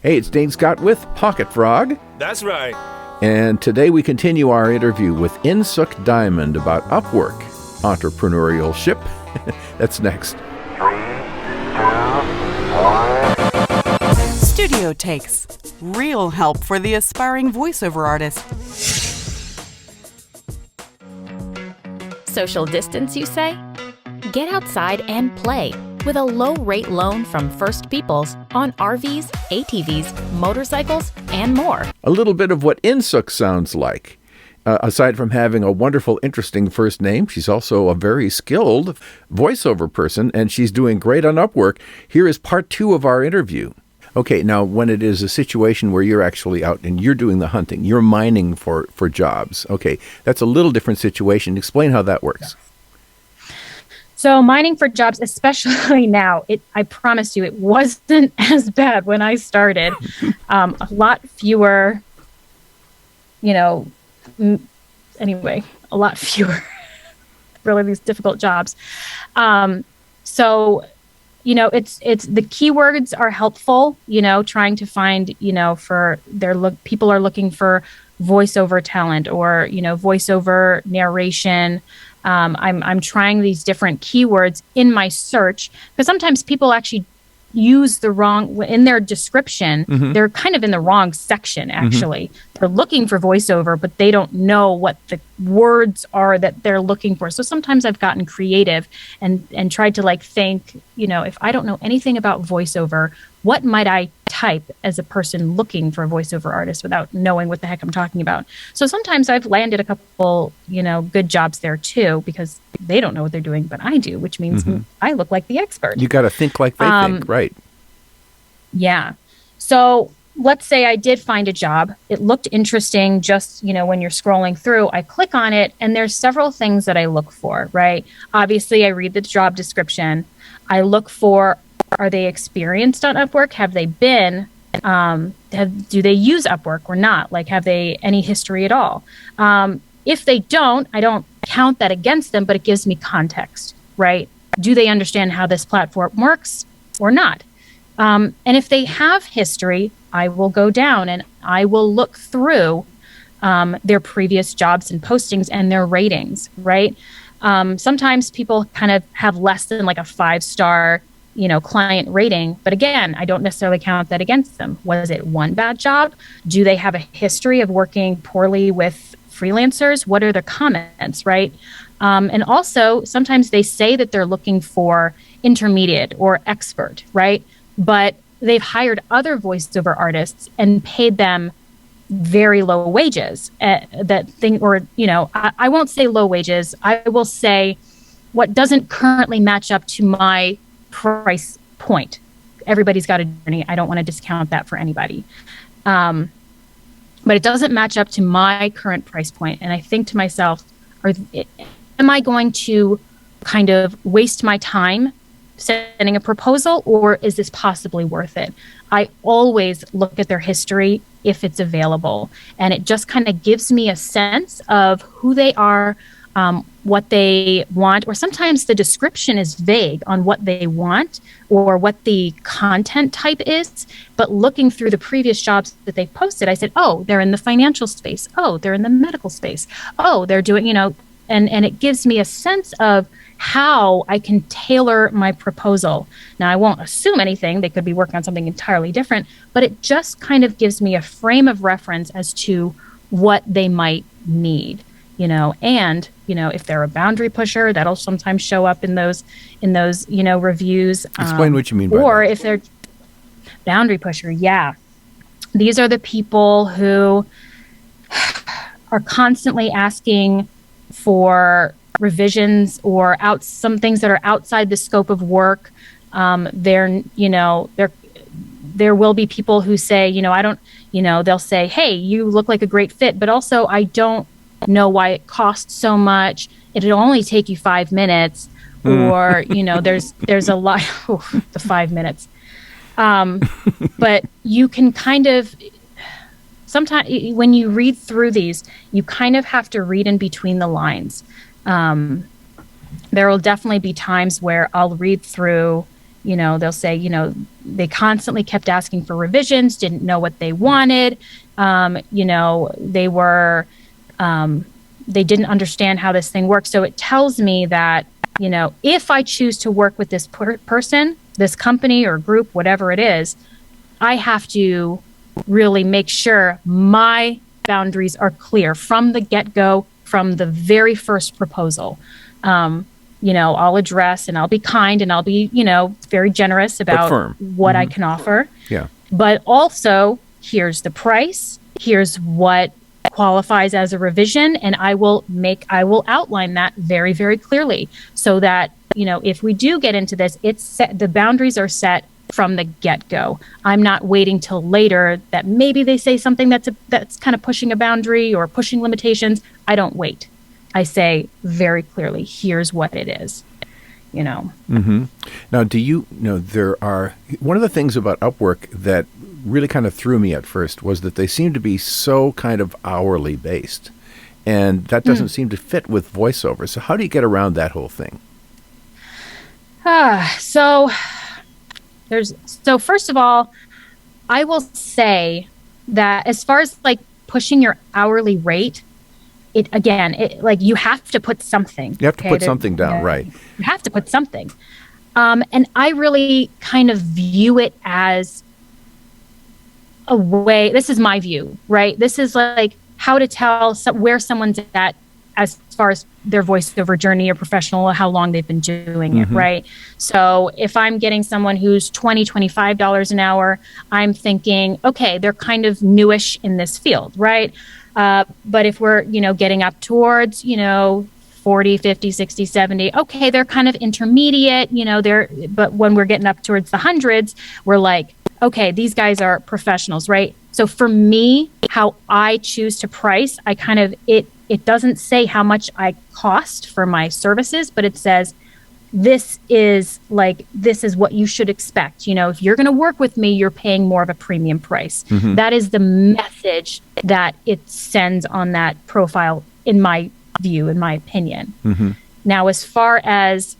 Hey, it's Dane Scott with Pocket Frog. That's right. And today we continue our interview with Sook Diamond about Upwork entrepreneurship. That's next. 3, 2, 1. Studio Takes. Real help for the aspiring voiceover artist. Social distance, you say? Get outside and play with a low-rate loan from First Peoples on RVs, ATVs, motorcycles, and more. A little bit of what Sook sounds like. Aside from having a wonderful, interesting first name, she's also a very skilled voiceover person, and she's doing great on Upwork. Here is part 2 of our interview. Okay, now when it is a situation where you're actually out and you're doing the hunting, you're mining for jobs. Okay, that's a little different situation. Explain how that works. So mining for jobs, especially now, I promise you, it wasn't as bad when I started. A lot fewer, anyway, a lot fewer really these difficult jobs. It's the keywords are helpful, trying to find, people are looking for voiceover talent or, voiceover narration. I'm trying these different keywords in my search because sometimes people actually use the wrong in their description. Mm-hmm. They're kind of in the wrong section, actually. Mm-hmm. They're looking for voiceover, but they don't know what the words are that they're looking for. So sometimes I've gotten creative and tried to think, if I don't know anything about voiceover, what might I type as a person looking for a voiceover artist without knowing what the heck I'm talking about? So sometimes I've landed a couple, good jobs there too, because they don't know what they're doing, but I do, which means I look like the expert. You got to think like they think, right? Yeah. So let's say I did find a job. It looked interesting just, when you're scrolling through, I click on it and there's several things that I look for, right? Obviously, I read the job description. I look for, are they experienced on Upwork? Have they been, do they use Upwork or not? Have they any history at all? If they don't, I don't count that against them, but it gives me context, right? Do they understand how this platform works or not? And if they have history, I will go down and I will look through their previous jobs and postings and their ratings, right? Sometimes people kind of have less than a 5-star client rating. But again, I don't necessarily count that against them. Was it one bad job? Do they have a history of working poorly with freelancers? What are their comments, right? And also, sometimes they say that they're looking for intermediate or expert, right? But they've hired other voiceover artists and paid them very low wages. I won't say low wages. I will say what doesn't currently match up to my price point. Everybody's got a journey. I don't want to discount that for anybody. But it doesn't match up to my current price point. And I think to myself, am I going to kind of waste my time sending a proposal, or is this possibly worth it? I always look at their history if it's available. And it just kind of gives me a sense of who they are, what they want, or sometimes the description is vague on what they want or what the content type is. But looking through the previous jobs that they've posted, I said, oh, they're in the financial space. Oh, they're in the medical space. Oh, they're doing, and it gives me a sense of how I can tailor my proposal. Now, I won't assume anything. They could be working on something entirely different, but it just kind of gives me a frame of reference as to what they might need, and, if they're a boundary pusher, that'll sometimes show up in those, reviews. Explain what you mean by that. Or if they're boundary pusher, yeah. These are the people who are constantly asking for revisions or some things that are outside the scope of work. There will be people who say, they'll say, hey, you look like a great fit, but also I don't know why it costs so much. It'll only take you 5 minutes. Or, there's a lot, the 5 minutes. But you can kind of, sometimes when you read through these, you kind of have to read in between the lines. There will definitely be times where I'll read through They'll say, they constantly kept asking for revisions, didn't know what they wanted. They were, they didn't understand how this thing works. So it tells me that, if I choose to work with this person, this company or group, whatever it is, I have to really make sure my boundaries are clear from the get-go, from the very first proposal. I'll address and I'll be kind and I'll be, very generous about what I can offer. Yeah. But also, here's the price, here's what qualifies as a revision, and I will outline that very, very clearly so that, if we do get into this, it's set, the boundaries are set from the get-go. I'm not waiting till later that maybe they say something that's kind of pushing a boundary or pushing limitations. I don't wait. I say very clearly, here's what it is, Mm-hmm. Now, do you know, there are, one of the things about Upwork that really kind of threw me at first was that they seem to be so kind of hourly based, and that doesn't seem to fit with voiceover. So how do you get around that whole thing? So first of all, I will say that as far as like pushing your hourly rate, you have to put something. You have to put something down, right? You have to put something. And I really kind of view it as a way, this is my view, right? This is like how to tell where someone's at as far as their voiceover journey or professional, how long they've been doing it, right? So if I'm getting someone who's $20, $25 an hour, I'm thinking, okay, they're kind of newish in this field, right? But if we're, getting up towards, 40, 50, 60, 70, okay, they're kind of intermediate, but when we're getting up towards the hundreds, we're like, okay, these guys are professionals, right? So for me, how I choose to price, I kind of, it doesn't say how much I cost for my services, but it says, this is what you should expect. If you're going to work with me, you're paying more of a premium price. That is the message that it sends on that profile, in my view, in my opinion. Now, as far as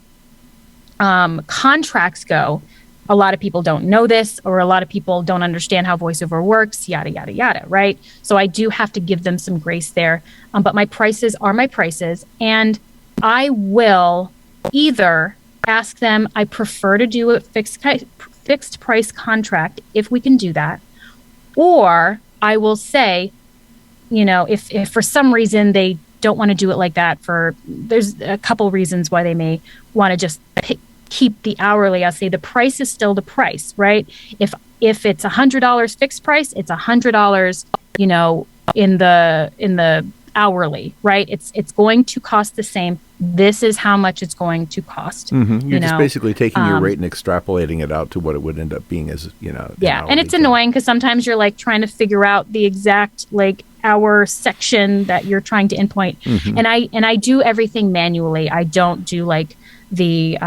contracts go, a lot of people don't know this, or a lot of people don't understand how voiceover works, yada, yada, yada, right? So I do have to give them some grace there. But my prices are my prices, and I will either ask them, I prefer to do a fixed price contract if we can do that, or I will say, if for some reason they don't want to do it like that, there's a couple reasons why they may want to just keep the hourly. I'll say the price is still the price, right? If it's $100 fixed price, it's $100, in the hourly, right? It's going to cost the same. This is how much it's going to cost. You're just basically taking your rate and extrapolating it out to what it would end up being as, Yeah, and it's annoying because sometimes you're like trying to figure out the exact hour section that you're trying to endpoint. And I do everything manually. I don't do the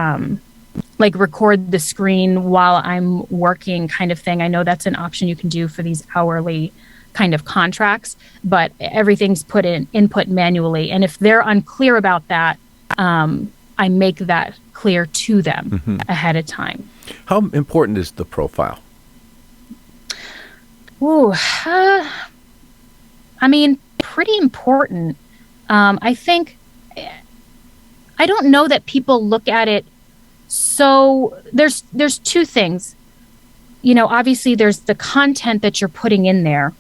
record the screen while I'm working kind of thing. I know that's an option you can do for these hourly kind of contracts, but everything's input manually. And if they're unclear about that, I make that clear to them ahead of time. How important is the profile? Pretty important. I think, I don't know that people look at it. So there's two things, obviously there's the content that you're putting in there,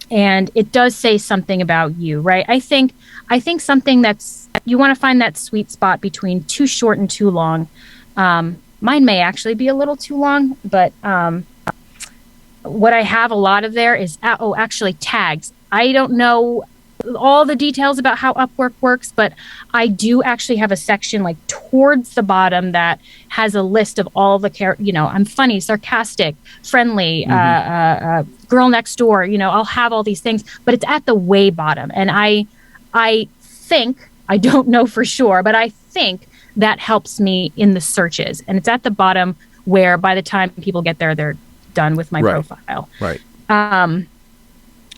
and it does say something about you, right? I think something you want to find that sweet spot between too short and too long. Mine may actually be a little too long, but what I have a lot of there is, actually tags. I don't know all the details about how Upwork works, but I do actually have a section towards the bottom that has a list of all the I'm funny, sarcastic, friendly, girl next door, I'll have all these things, but it's at the way bottom. And I think, I don't know for sure, but I think that helps me in the searches. And it's at the bottom where by the time people get there, they're done with my profile. Right.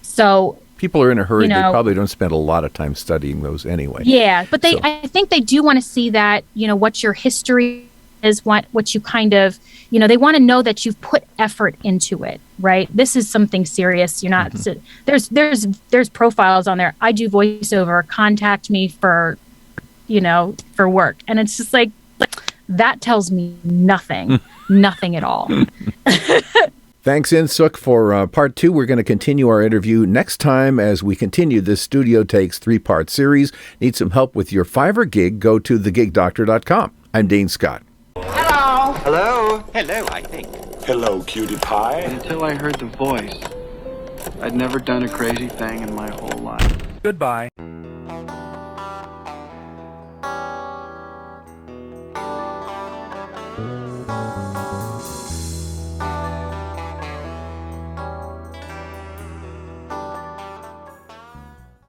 So people are in a hurry. They probably don't spend a lot of time studying those anyway. Yeah, but I think they do want to see that, what's your history is what you kind of, they want to know that you've put effort into it, right? This is something serious. You're not, there's profiles on there. I do voiceover, contact me for work. And it's just like, that tells me nothing, nothing at all. Thanks, Sook, for part 2. We're going to continue our interview next time as we continue this Studio Takes 3-part series. Need some help with your Fiverr gig? Go to thegigdoctor.com. I'm Dane Scott. Hello. Hello. Hello, I think. Hello, cutie pie. Until I heard the voice, I'd never done a crazy thing in my whole life. Goodbye.